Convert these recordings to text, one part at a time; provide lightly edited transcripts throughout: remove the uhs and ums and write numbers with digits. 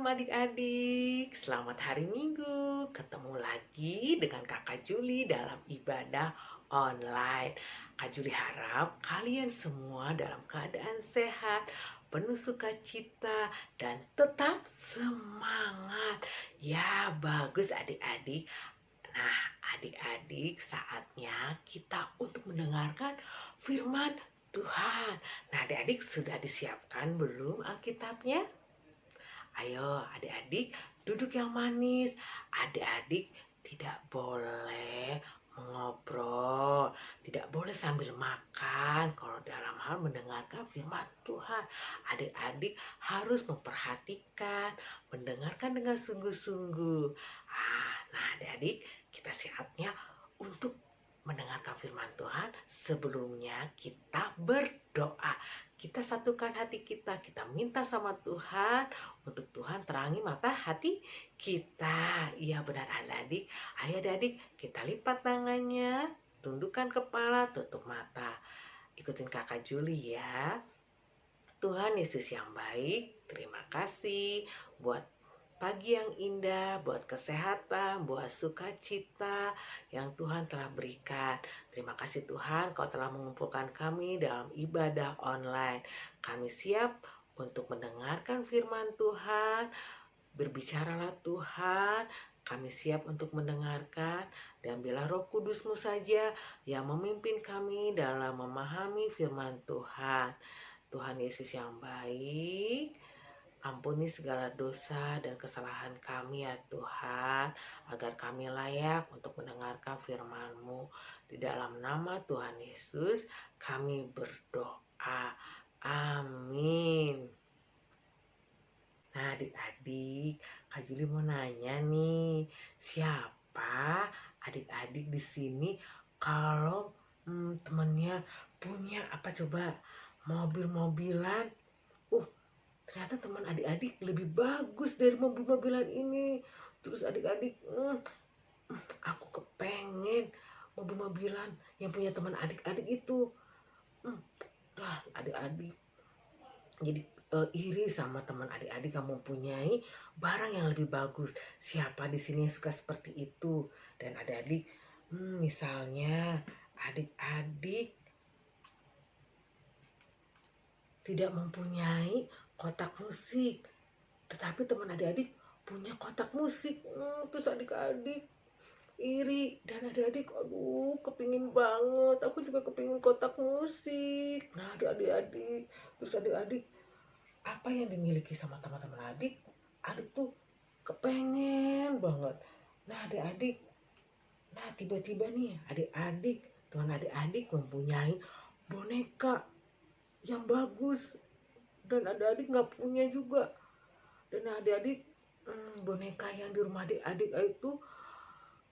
adik-adik, selamat hari Minggu. Ketemu lagi dengan Kakak Juli dalam ibadah online. Kak Juli harap kalian semua dalam keadaan sehat, penuh sukacita, dan tetap semangat. Ya, bagus adik-adik. Nah, adik-adik, saatnya kita untuk mendengarkan firman Tuhan. Nah, adik-adik sudah disiapkan belum Alkitabnya? Ayo adik-adik duduk yang manis. Adik-adik tidak boleh mengobrol, tidak boleh sambil makan kalau dalam hal mendengarkan firman Tuhan. Adik-adik harus memperhatikan, mendengarkan dengan sungguh-sungguh. Nah adik-adik, kita saatnya untuk mendengarkan firman Tuhan. Sebelumnya kita berdoa. Kita satukan hati kita minta sama Tuhan untuk Tuhan terangi mata hati kita. Iya benar adik-adik. Ayo adik-adik, kita lipat tangannya, tundukkan kepala, tutup mata. Ikutin Kakak Juli ya. Tuhan Yesus yang baik, terima kasih buat pagi yang indah, buat kesehatan, buat sukacita yang Tuhan telah berikan. Terima kasih Tuhan, Kau telah mengumpulkan kami dalam ibadah online. Kami siap untuk mendengarkan firman Tuhan. Berbicaralah Tuhan, kami siap untuk mendengarkan, dan biarlah Roh Kudus-Mu saja yang memimpin kami dalam memahami firman Tuhan. Tuhan Yesus yang baik, ampuni segala dosa dan kesalahan kami ya Tuhan, agar kami layak untuk mendengarkan firman-Mu. Di dalam nama Tuhan Yesus kami berdoa. Amin. Nah adik-adik, Kak Juli mau nanya nih, siapa adik-adik di sini kalau temennya punya apa coba, mobil-mobilan? Ternyata teman adik-adik lebih bagus dari mobil-mobilan ini. Terus adik-adik, aku kepengen mobil-mobilan yang punya teman adik-adik itu. Adik-adik jadi iri sama teman adik-adik yang mempunyai barang yang lebih bagus. Siapa di sini yang suka seperti itu? Dan adik-adik, misalnya adik-adik tidak mempunyai kotak musik, tetapi teman adik-adik punya kotak musik. Terus adik-adik iri, dan adik-adik aduh kepingin banget, aku juga kepingin kotak musik. Nah adik-adik, terus adik-adik apa yang dimiliki sama teman-teman adik tuh kepengen banget. Nah adik-adik, nah tiba-tiba nih adik-adik, teman adik-adik mempunyai boneka yang bagus, dan adik-adik nggak punya juga. Dan adik-adik boneka yang di rumah adik-adik itu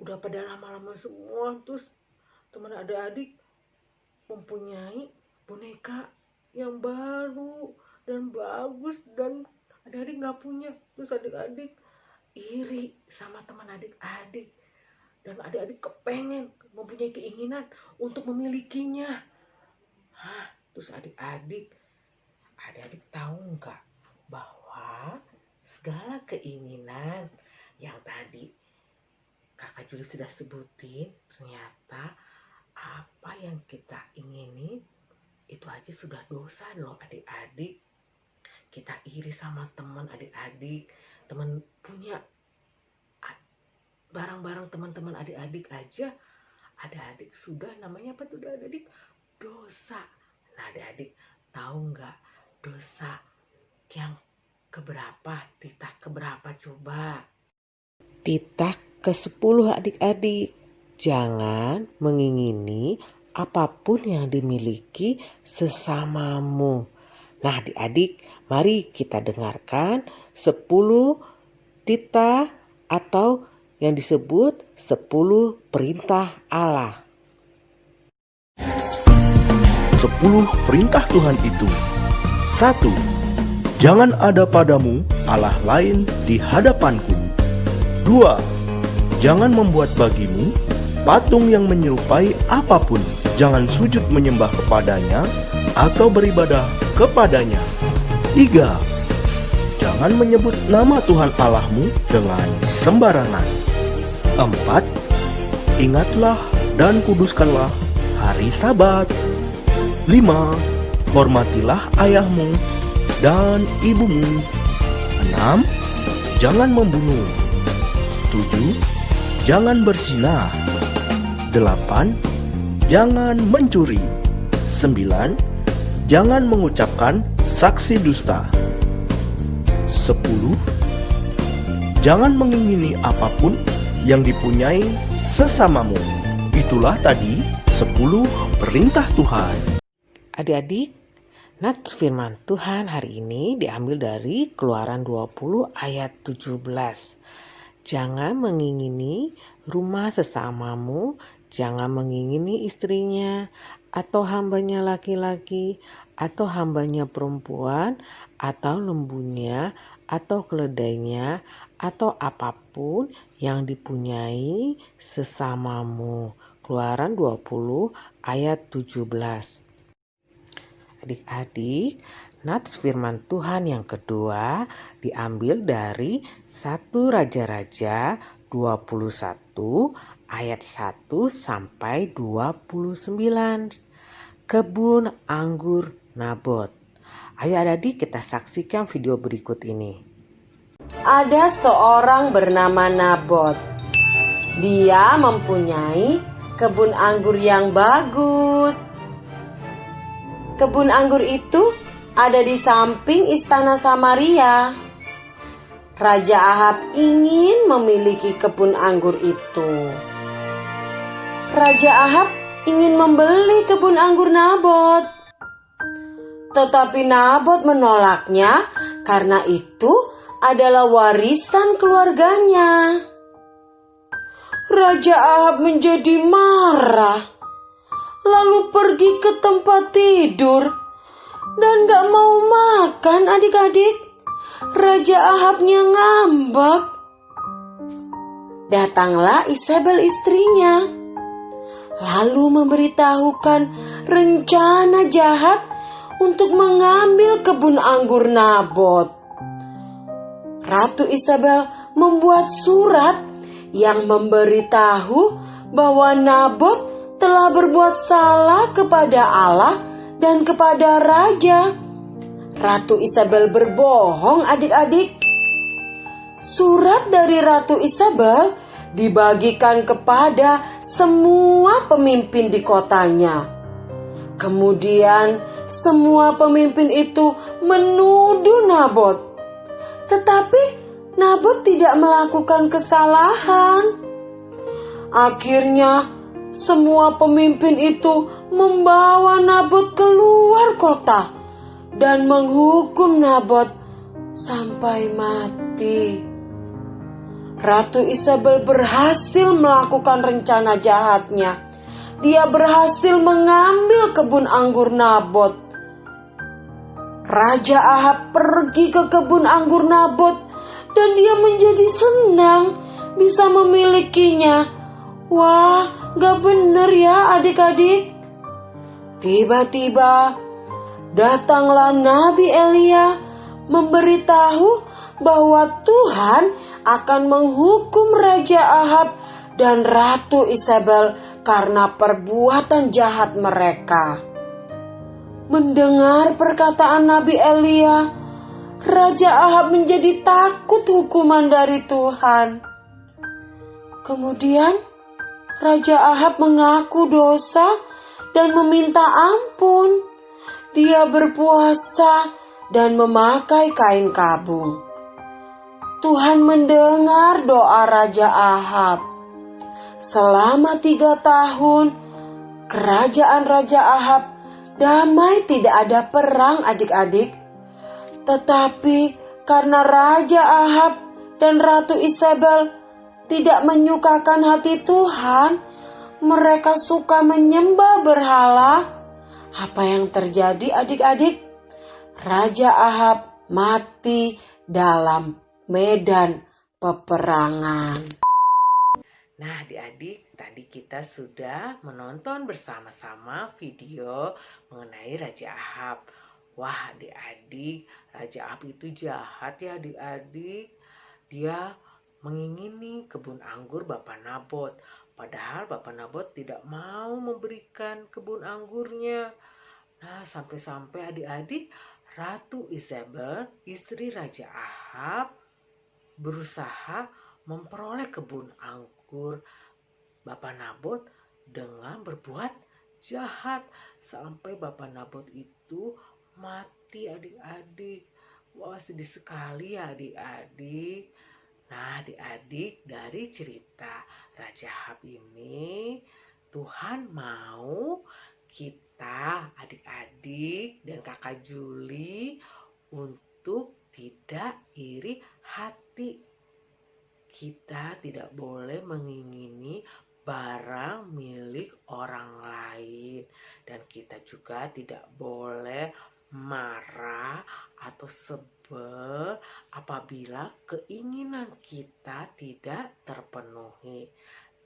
udah pada lama-lama semua. Terus teman adik-adik mempunyai boneka yang baru dan bagus, dan adik-adik nggak punya. Terus adik-adik iri sama teman adik-adik, dan adik-adik kepengen, mempunyai keinginan untuk memilikinya. Terus adik-adik tahu nggak bahwa segala keinginan yang tadi Kakak Juli sudah sebutin, ternyata apa yang kita ingini itu aja sudah dosa loh adik-adik. Kita iri sama teman adik-adik, teman punya barang-barang teman-teman adik-adik aja, adik-adik sudah namanya apa tuh adik-adik? Dosa. Nah adik-adik tahu nggak dosa yang keberapa? Titah keberapa coba? Titah ke-10 adik-adik. Jangan mengingini apapun yang dimiliki sesamamu. Nah adik-adik, mari kita dengarkan 10 titah atau yang disebut 10 perintah Allah. 10 perintah Tuhan itu. 1. Jangan ada padamu Allah lain di hadapanku. 2. Jangan membuat bagimu patung yang menyerupai apapun. Jangan sujud menyembah kepadanya atau beribadah kepadanya. 3. Jangan menyebut nama Tuhan Allahmu dengan sembarangan. 4. Ingatlah dan kuduskanlah hari Sabat. 5. Hormatilah ayahmu dan ibumu. 6. Jangan membunuh. 7. Jangan berzina. 8. Jangan mencuri. 9. Jangan mengucapkan saksi dusta. 10. Jangan mengingini apapun yang dipunyai sesamamu. Itulah tadi 10 perintah Tuhan. Adik-adik, nats firman Tuhan hari ini diambil dari Keluaran 20 ayat 17. Jangan mengingini rumah sesamamu, jangan mengingini istrinya, atau hambanya laki-laki, atau hambanya perempuan, atau lembunya, atau keledainya, atau apapun yang dipunyai sesamamu. Keluaran 20 ayat 17. Adik-adik, nats firman Tuhan yang kedua diambil dari 1 Raja-Raja 21 ayat 1 sampai 29. Kebun anggur Nabot. Ayo adik-adik kita saksikan video berikut ini. Ada seorang bernama Nabot. Dia mempunyai kebun anggur yang bagus. Kebun anggur itu ada di samping istana Samaria. Raja Ahab ingin memiliki kebun anggur itu. Raja Ahab ingin membeli kebun anggur Nabot. Tetapi Nabot menolaknya karena itu adalah warisan keluarganya. Raja Ahab menjadi marah. Lalu pergi ke tempat tidur dan gak mau makan adik-adik. Raja Ahabnya ngambek. Datanglah Isabel istrinya, lalu memberitahukan rencana jahat untuk mengambil kebun anggur Nabot. Ratu Isabel membuat surat yang memberitahu bahwa Nabot telah berbuat salah kepada Allah dan kepada raja. Ratu Isabel berbohong adik-adik. Surat dari Ratu Isabel dibagikan kepada semua pemimpin di kotanya. Kemudian semua pemimpin itu menuduh Nabot. Tetapi Nabot tidak melakukan kesalahan. Akhirnya semua pemimpin itu membawa Nabot keluar kota dan menghukum Nabot sampai mati. Ratu Isabel berhasil melakukan rencana jahatnya. Dia berhasil mengambil kebun anggur Nabot. Raja Ahab pergi ke kebun anggur Nabot dan dia menjadi senang bisa memilikinya. Wah, gak bener ya adik-adik. Tiba-tiba datanglah Nabi Elia memberitahu bahwa Tuhan akan menghukum Raja Ahab dan Ratu Isabel karena perbuatan jahat mereka. Mendengar perkataan Nabi Elia, Raja Ahab menjadi takut hukuman dari Tuhan. Kemudian Raja Ahab mengaku dosa dan meminta ampun. Dia berpuasa dan memakai kain kabung. Tuhan mendengar doa Raja Ahab. Selama 3 tahun, kerajaan Raja Ahab damai, tidak ada perang adik-adik. Tetapi karena Raja Ahab dan Ratu Isabel tidak menyukakan hati Tuhan, mereka suka menyembah berhala. Apa yang terjadi adik-adik? Raja Ahab mati dalam medan peperangan. Nah adik-adik, tadi kita sudah menonton bersama-sama video mengenai Raja Ahab. Wah, adik-adik, Raja Ahab itu jahat ya adik-adik. Dia mengingini kebun anggur Bapak Nabot. Padahal Bapak Nabot tidak mau memberikan kebun anggurnya. Nah, sampai-sampai adik-adik, Ratu Isabel, istri Raja Ahab, berusaha memperoleh kebun anggur Bapak Nabot dengan berbuat jahat. Sampai Bapak Nabot itu mati adik-adik. Wah, sedih sekali ya adik-adik. Nah, adik-adik, dari cerita Raja Ahab ini, Tuhan mau kita adik-adik dan kakak Juli untuk tidak iri hati. Kita tidak boleh mengingini barang milik orang lain, dan kita juga tidak boleh marah atau sebel apabila keinginan kita tidak terpenuhi.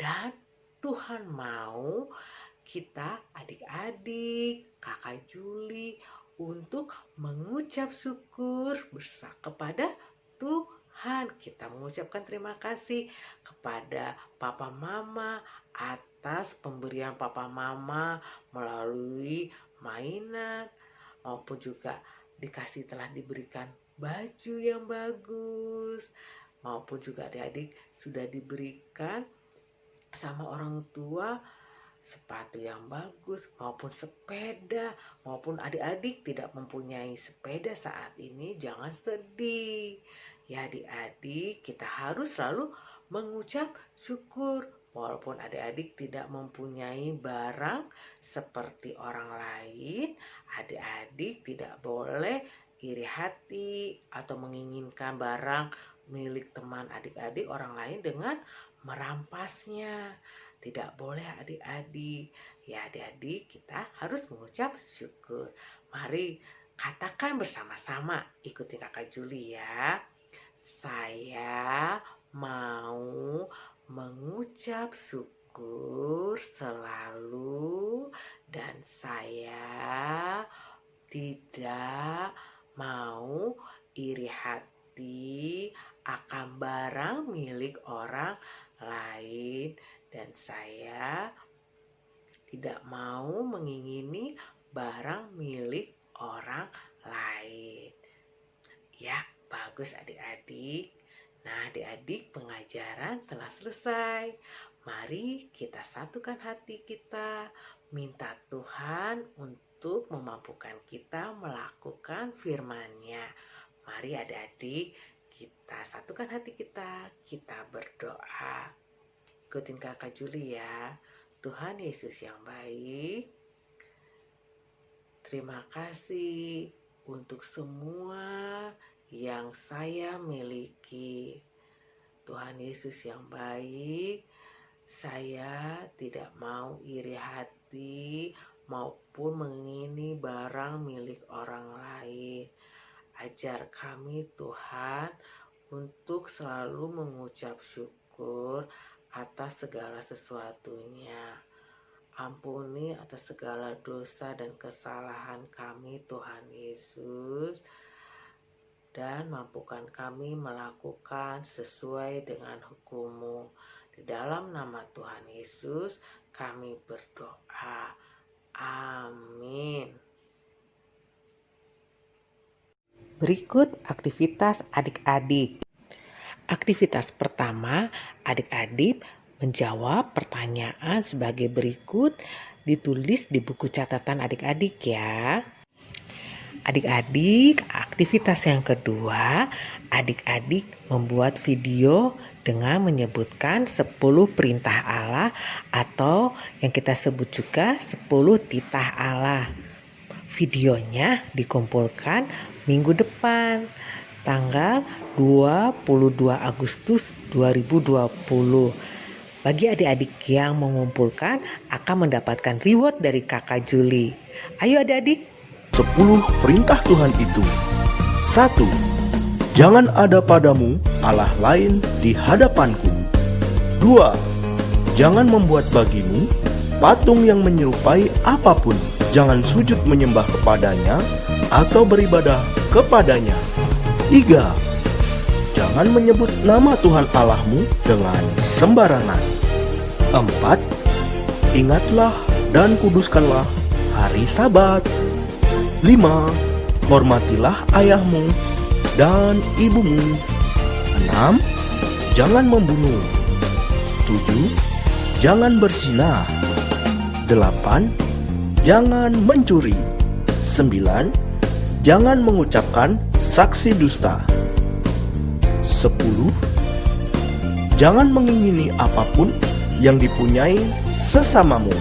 Dan Tuhan mau kita adik-adik, kakak Juli, untuk mengucap syukur kepada Tuhan. Kita mengucapkan terima kasih kepada Papa Mama atas pemberian Papa Mama melalui mainan, maupun juga telah diberikan baju yang bagus, maupun juga adik-adik sudah diberikan sama orang tua sepatu yang bagus maupun sepeda. Maupun adik-adik tidak mempunyai sepeda saat ini, jangan sedih ya adik-adik. Kita harus selalu mengucap syukur walaupun adik-adik tidak mempunyai barang seperti orang lain. Adik-adik tidak boleh iri hati atau menginginkan barang milik teman adik-adik orang lain dengan merampasnya. Tidak boleh adik-adik. Ya adik-adik, kita harus mengucap syukur. Mari katakan bersama-sama, ikuti kakak Juli ya. Saya mau mengucap syukur selalu, dan saya tidak mau iri hati akan barang milik orang lain, dan saya tidak mau mengingini barang milik orang lain. Ya, bagus adik-adik. Nah, adik-adik, pengajaran telah selesai. Mari kita satukan hati kita, minta Tuhan untuk memampukan kita melakukan firman-Nya. Mari adik-adik, kita satukan hati kita berdoa. Ikutin kakak Juli ya. Tuhan Yesus yang baik, terima kasih untuk semua yang saya miliki. Tuhan Yesus yang baik, saya tidak mau iri hati maupun mengingini barang milik orang lain. Ajar kami Tuhan untuk selalu mengucap syukur atas segala sesuatunya. Ampuni atas segala dosa dan kesalahan kami Tuhan Yesus, dan mampukan kami melakukan sesuai dengan hukum-Mu. Di dalam nama Tuhan Yesus kami berdoa. Amin. Berikut aktivitas adik-adik. Aktivitas pertama, adik-adik menjawab pertanyaan sebagai berikut, ditulis di buku catatan adik-adik ya. Adik-adik, aktivitas yang kedua, adik-adik membuat video dengan menyebutkan 10 perintah Allah atau yang kita sebut juga 10 titah Allah. Videonya dikumpulkan minggu depan, tanggal 22 Agustus 2020. Bagi adik-adik yang mengumpulkan akan mendapatkan reward dari kakak Juli. Ayo adik-adik. 10 perintah Tuhan itu. 1. Jangan ada padamu Allah lain di hadapanku. 2. Jangan membuat bagimu patung yang menyerupai apapun. Jangan sujud menyembah kepadanya atau beribadah kepadanya. 3. Jangan menyebut nama Tuhan Allahmu dengan sembarangan. 4. Ingatlah dan kuduskanlah hari Sabat. 5. Hormatilah ayahmu dan ibumu. 6. Jangan membunuh. 7. Jangan berzina. 8. Jangan mencuri. 9. Jangan mengucapkan saksi dusta. 10. Jangan mengingini apapun yang dipunyai sesamamu.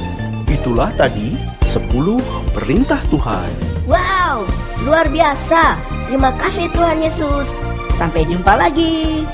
Itulah tadi 10 perintah Tuhan. Wow, luar biasa. Terima kasih Tuhan Yesus. Sampai jumpa lagi.